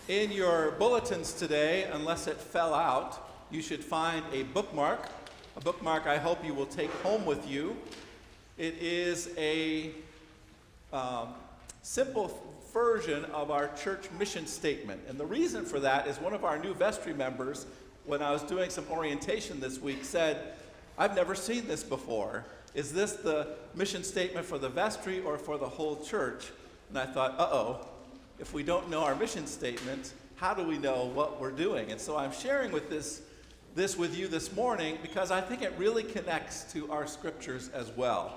In your bulletins today, unless it fell out, you should find a bookmark I hope you will take home with you. It is a simple version of our church mission statement. And the reason for that is one of our new vestry members, when I was doing some orientation this week, said, "I've never seen this before. Is this the mission statement for the vestry or for the whole church?" And I thought, if we don't know our mission statement, how do we know what we're doing? And so I'm sharing with this with you this morning because I think it really connects to our scriptures as well.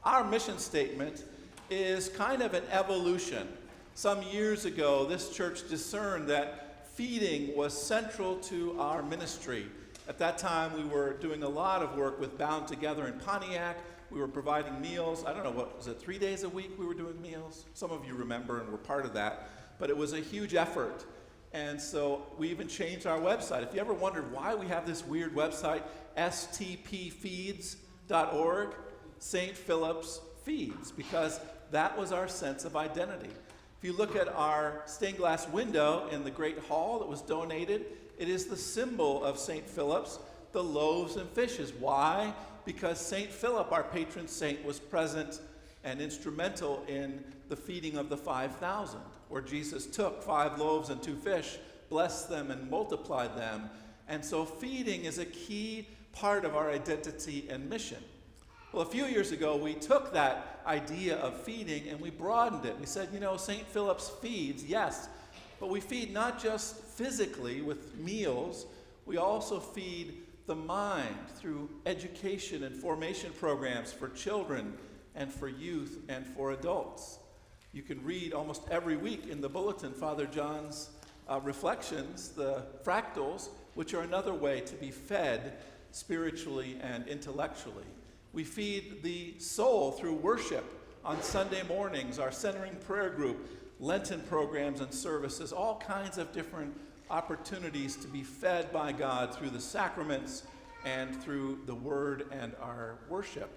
Our mission statement is kind of an evolution. Some years ago, this church discerned that feeding was central to our ministry. At that time, we were doing a lot of work with Bound Together in Pontiac. We were providing meals. I don't know, what was it, 3 days a week we were doing meals? Some of you remember and were part of that. But it was a huge effort. And so we even changed our website. If you ever wondered why we have this weird website, stpfeeds.org, St. Philip's Feeds, because that was our sense of identity. If you look at our stained glass window in the Great Hall that was donated, it is the symbol of St. Philip's, the loaves and fishes. Why? Because St. Philip, our patron saint, was present and instrumental in the feeding of the 5,000, where Jesus took 5 loaves and 2 fish, blessed them and multiplied them. And so feeding is a key part of our identity and mission. Well, a few years ago, we took that idea of feeding and we broadened it. We said, St. Philip's feeds, yes, but we feed not just physically with meals, we also feed the mind through education and formation programs for children and for youth and for adults. You can read almost every week in the bulletin Father John's reflections, the fractals, which are another way to be fed spiritually and intellectually. We feed the soul through worship on Sunday mornings, our centering prayer group, Lenten programs and services, all kinds of different opportunities to be fed by God through the sacraments and through the word and our worship.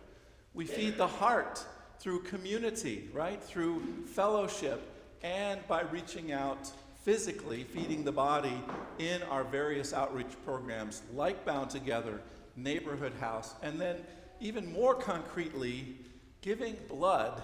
We feed the heart through community, right? Through fellowship and by reaching out physically, feeding the body in our various outreach programs like Bound Together, Neighborhood House, and then even more concretely, giving blood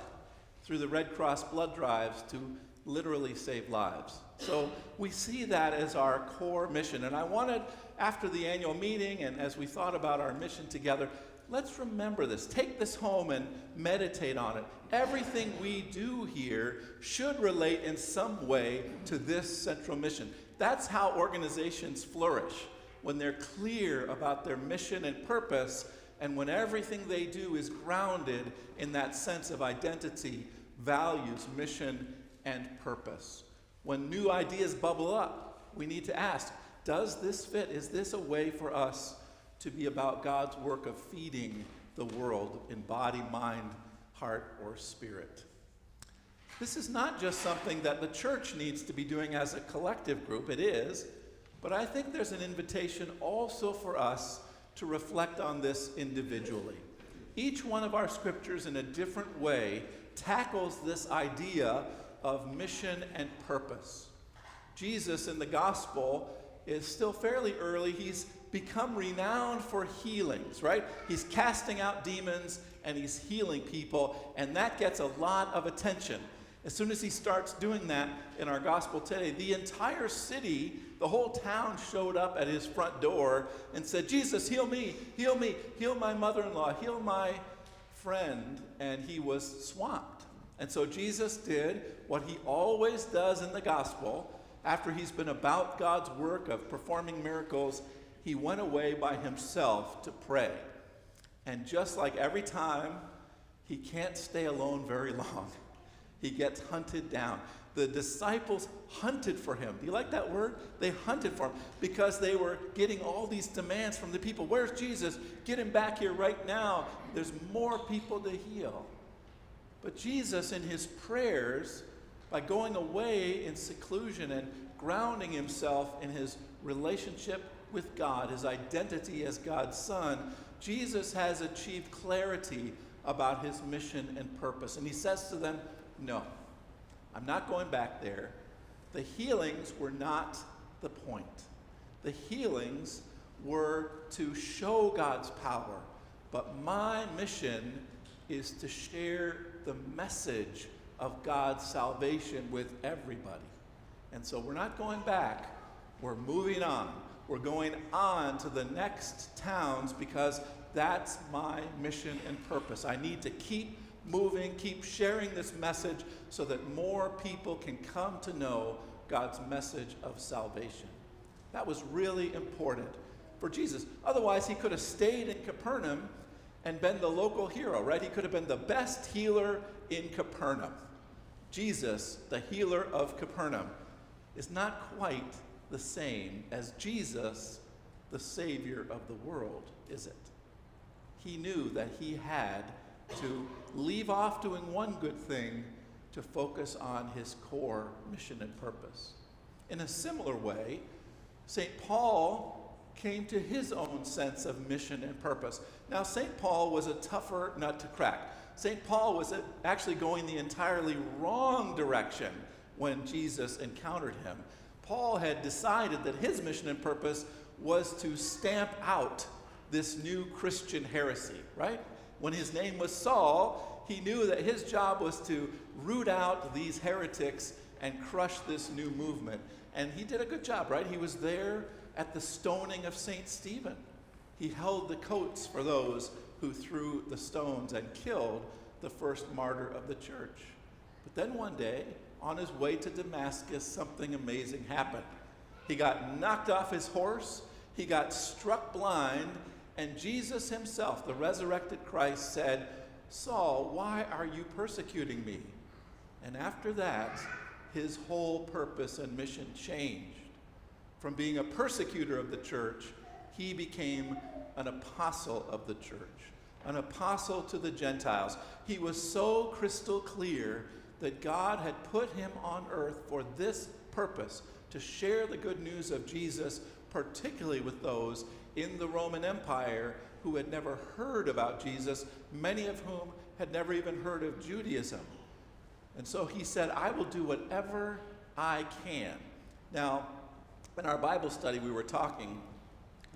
through the Red Cross blood drives to literally save lives. So we see that as our core mission. And I wanted, after the annual meeting and as we thought about our mission together, let's remember this. Take this home and meditate on it. Everything we do here should relate in some way to this central mission. That's how organizations flourish, when they're clear about their mission and purpose, and when everything they do is grounded in that sense of identity, values, mission, and purpose. When new ideas bubble up, we need to ask, does this fit? Is this a way for us to be about God's work of feeding the world in body, mind, heart, or spirit? This is not just something that the church needs to be doing as a collective group. It is, but I think there's an invitation also for us to reflect on this individually. Each one of our scriptures in a different way tackles this idea of mission and purpose. Jesus in the gospel is still fairly early. He's become renowned for healings, right? He's casting out demons and he's healing people, and that gets a lot of attention. As soon as he starts doing that in our gospel today, the entire city, the whole town showed up at his front door and said, "Jesus, heal me, heal my mother-in-law, heal my friend," and he was swamped. And so Jesus did what he always does in the gospel. After he's been about God's work of performing miracles, he went away by himself to pray. And just like every time, he can't stay alone very long. He gets hunted down. The disciples hunted for him. Do you like that word? They hunted for him because they were getting all these demands from the people. "Where's Jesus? Get him back here right now. There's more people to heal." But Jesus, in his prayers, by going away in seclusion and grounding himself in his relationship with God, his identity as God's Son, Jesus has achieved clarity about his mission and purpose. And he says to them, "No, I'm not going back there. The healings were not the point. The healings were to show God's power. But my mission is to share the message of God's salvation with everybody. And so we're not going back. We're moving on. We're going on to the next towns because that's my mission and purpose. I need to keep moving, keep sharing this message so that more people can come to know God's message of salvation. That was really important for Jesus. Otherwise, he could have stayed in Capernaum and been the local hero, right? He could have been the best healer in Capernaum. Jesus, the healer of Capernaum, is not quite the same as Jesus, the Savior of the world, is it? He knew that he had to leave off doing one good thing to focus on his core mission and purpose. In a similar way, St. Paul came to his own sense of mission and purpose. Now, St. Paul was a tougher nut to crack. St. Paul was actually going the entirely wrong direction when Jesus encountered him. Paul had decided that his mission and purpose was to stamp out this new Christian heresy, right? When his name was Saul, he knew that his job was to root out these heretics and crush this new movement. And he did a good job, right? He was there at the stoning of St. Stephen. He held the coats for those who threw the stones and killed the first martyr of the church. But then one day, on his way to Damascus, something amazing happened. He got knocked off his horse, he got struck blind, and Jesus himself, the resurrected Christ, said, "Saul, why are you persecuting me?" And after that, his whole purpose and mission changed. From being a persecutor of the church, he became an apostle of the church, an apostle to the Gentiles. He was so crystal clear that God had put him on earth for this purpose, to share the good news of Jesus, particularly with those in the Roman Empire who had never heard about Jesus, many of whom had never even heard of Judaism. And so he said, I will do whatever I can. Now, in our Bible study, we were talking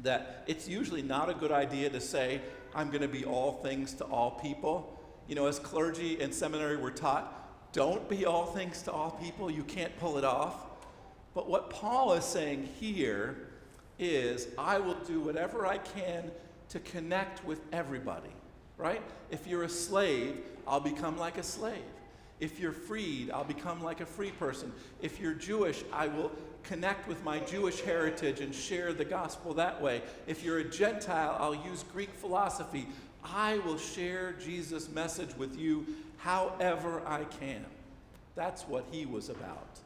that it's usually not a good idea to say, I'm going to be all things to all people. You know, as clergy and seminary we're taught, don't be all things to all people. You can't pull it off. But what Paul is saying here is, I will do whatever I can to connect with everybody, right? If you're a slave, I'll become like a slave. If you're freed, I'll become like a free person. If you're Jewish, I will connect with my Jewish heritage and share the gospel that way. If you're a Gentile, I'll use Greek philosophy. I will share Jesus' message with you however I can. That's what he was about.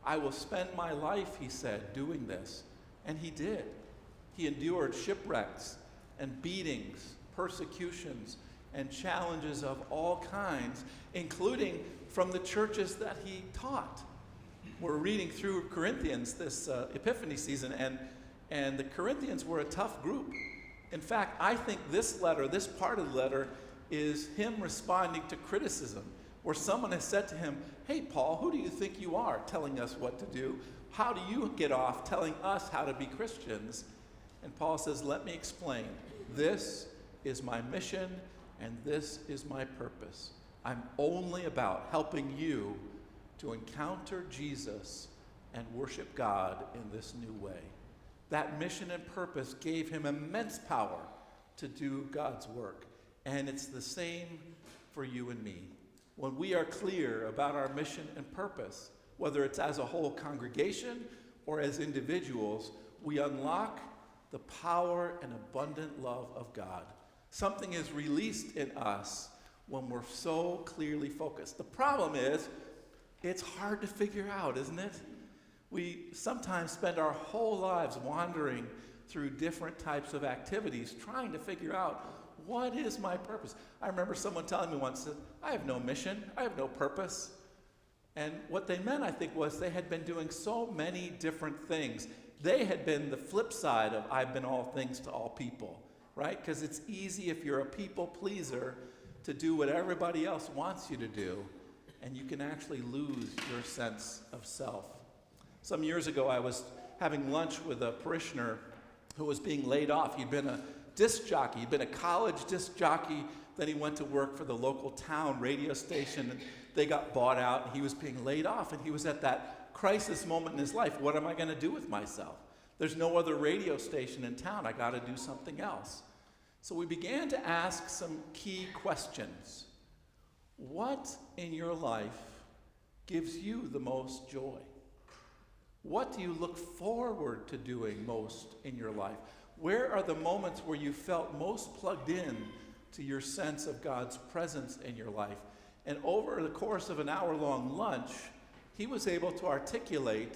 I will spend my life, he said, doing this. And he did. He endured shipwrecks and beatings, persecutions, and challenges of all kinds, including from the churches that he taught. We're reading through Corinthians this Epiphany season, and the Corinthians were a tough group. In fact, I think this letter, this part of the letter, is him responding to criticism, where someone has said to him, hey, Paul, who do you think you are telling us what to do? How do you get off telling us how to be Christians? And Paul says, let me explain. This is my mission, and this is my purpose. I'm only about helping you to encounter Jesus and worship God in this new way. That mission and purpose gave him immense power to do God's work. And it's the same for you and me. When we are clear about our mission and purpose, whether it's as a whole congregation or as individuals, we unlock the power and abundant love of God. Something is released in us when we're so clearly focused. The problem is, it's hard to figure out, isn't it? We sometimes spend our whole lives wandering through different types of activities, trying to figure out, what is my purpose? I remember someone telling me once that I have no mission, I have no purpose. And what they meant, I think, was they had been doing so many different things. They had been the flip side of I've been all things to all people, right? Because it's easy if you're a people pleaser to do what everybody else wants you to do, and you can actually lose your sense of self. Some years ago, I was having lunch with a parishioner who was being laid off. He'd been a disc jockey. He'd been a college disc jockey. Then he went to work for the local town radio station, and they got bought out, and he was being laid off, and he was at that crisis moment in his life. What am I going to do with myself? There's no other radio station in town. I got to do something else. So we began to ask some key questions. What in your life gives you the most joy? What do you look forward to doing most in your life? Where are the moments where you felt most plugged in to your sense of God's presence in your life? And over the course of an hour-long lunch, he was able to articulate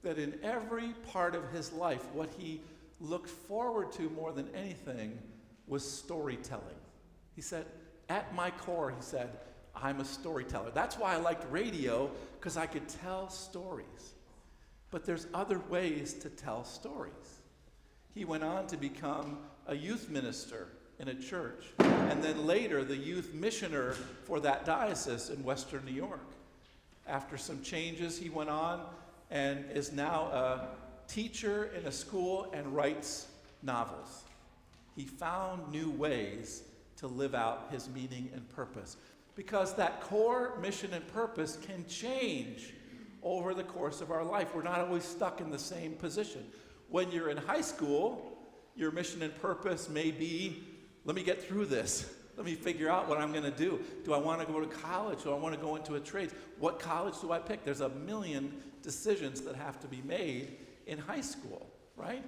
that in every part of his life, what he looked forward to more than anything was storytelling. He said, at my core, he said, I'm a storyteller. That's why I liked radio, because I could tell stories. But there's other ways to tell stories. He went on to become a youth minister in a church, and then later the youth missioner for that diocese in Western New York. After some changes, he went on and is now a teacher in a school and writes novels. He found new ways to live out his meaning and purpose, because that core mission and purpose can change over the course of our life. We're not always stuck in the same position. When you're in high school, your mission and purpose may be, let me get through this. Let me figure out what I'm going to do. Do I want to go to college? Do I want to go into a trade? What college do I pick? There's a million decisions that have to be made in high school, right?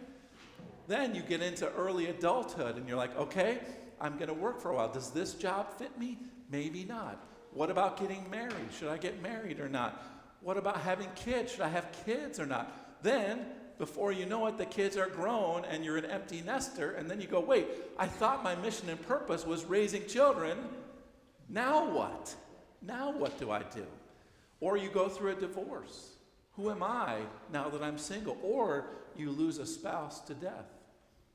Then you get into early adulthood and you're like, okay, I'm going to work for a while. Does this job fit me? Maybe not. What about getting married? Should I get married or not? What about having kids? Should I have kids or not? Then, before you know it, the kids are grown and you're an empty nester, and then you go, wait, I thought my mission and purpose was raising children. Now what? Now what do I do? Or you go through a divorce. Who am I now that I'm single? Or you lose a spouse to death.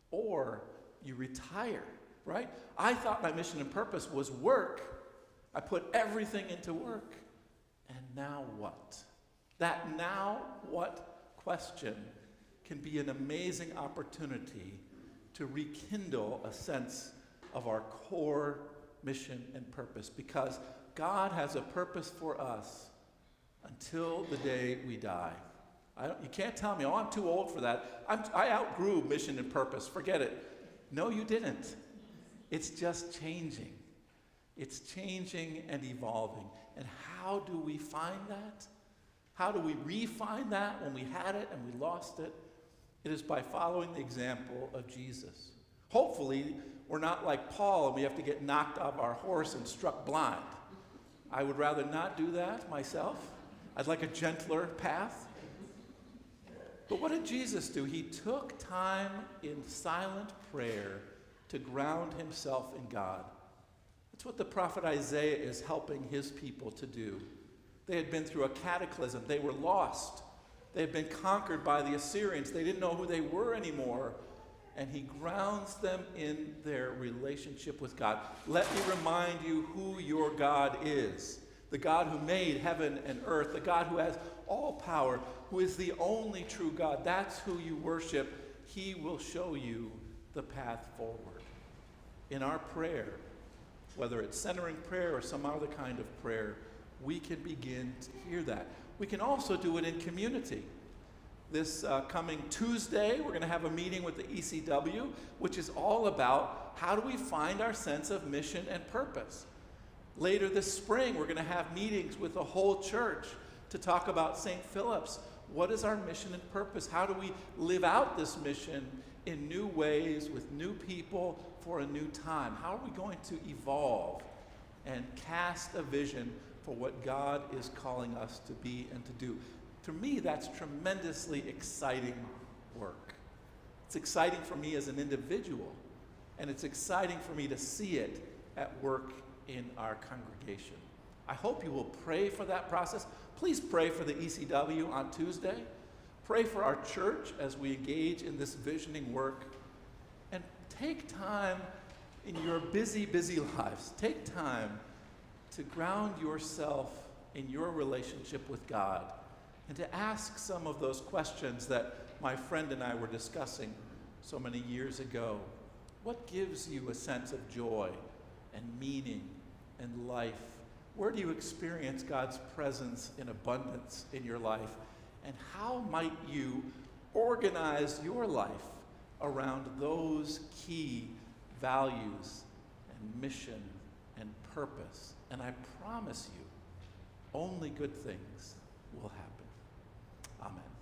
Or you retire, right? I thought my mission and purpose was work. I put everything into work. And now what? That now what question can be an amazing opportunity to rekindle a sense of our core mission and purpose, because God has a purpose for us until the day we die. You can't tell me, oh, I'm too old for that. I outgrew mission and purpose. Forget it. No, you didn't. It's just changing. It's changing and evolving. And how do we find that? How do we re-find that when we had it and we lost it? It is by following the example of Jesus. Hopefully, we're not like Paul and we have to get knocked off our horse and struck blind. I would rather not do that myself. I'd like a gentler path. But what did Jesus do? He took time in silent prayer to ground himself in God. That's what the prophet Isaiah is helping his people to do. They had been through a cataclysm. They were lost. They had been conquered by the Assyrians. They didn't know who they were anymore. And he grounds them in their relationship with God. Let me remind you who your God is. The God who made heaven and earth. The God who has all power. Who is the only true God. That's who you worship. He will show you the path forward. In our prayer, whether it's centering prayer or some other kind of prayer, we can begin to hear that. We can also do it in community. This coming Tuesday, we're going to have a meeting with the ECW, which is all about how do we find our sense of mission and purpose. Later this spring, we're going to have meetings with the whole church to talk about St. Philip's. What is our mission and purpose? How do we live out this mission in new ways with new people for a new time? How are we going to evolve and cast a vision for what God is calling us to be and to do? To me, that's tremendously exciting work. It's exciting for me as an individual, and it's exciting for me to see it at work in our congregation. I hope you will pray for that process. Please pray for the ECW on Tuesday. Pray for our church as we engage in this visioning work. And take time in your busy, busy lives. Take time to ground yourself in your relationship with God and to ask some of those questions that my friend and I were discussing so many years ago. What gives you a sense of joy and meaning and life? Where do you experience God's presence in abundance in your life? And how might you organize your life around those key values and mission and purpose? And I promise you, only good things will happen. Amen.